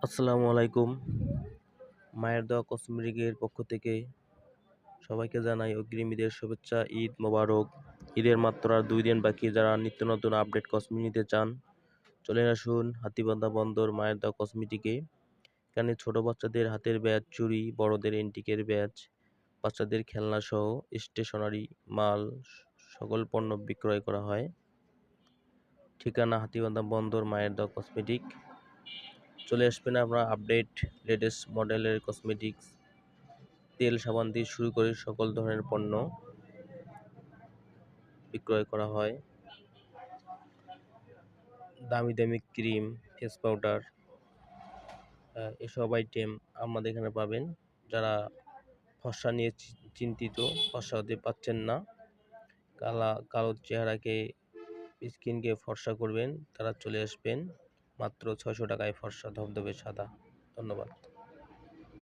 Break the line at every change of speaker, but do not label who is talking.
আসসালামু আলাইকুম। মায়ের দোয়া কসমেটিকের পক্ষ থেকে সবাইকে জানাই অগ্রিম ঈদের শুভেচ্ছা। ঈদ মোবারক। ঈদের মাত্র আর 2 দিন বাকি। যারা নিত্য নতুন আপডেট কসমেটিক নিতে চান চলে আসুন হাতীবান্ধা বন্দর মায়ের দোয়া কসমেটিকে। এখানে ছোট বাচ্চাদের হাতের ব্যাগ, চুড়ি, বড়দের এন্টিকের ব্যাগ, বাচ্চাদের খেলনা সহ স্টেশনারি মাল সকল পণ্য বিক্রয় করা হয়। ঠিকানা হাতীবান্ধা বন্দর মায়ের দোয়া কসমেটিক। চলে আসবেন আমরা আপডেট লেটেস্ট মডেলের কসমেটিক্স, তেল সাবান দিয়ে শুরু করে সকল ধরনের পণ্য বিক্রয় করা হয়। দামি দামি ক্রিম, ফেস পাউডার, এসব আইটেম আমাদের এখানে পাবেন। যারা ফর্সা নিয়ে চিন্তিত, ফর্সা হতে পাচ্ছেন না, কালো চেহারাকে স্কিনকে ফর্সা করবেন, তারা চলে আসবেন। মাত্র 600 টাকায় ফর্সা ধবধবে সাদা। ধন্যবাদ।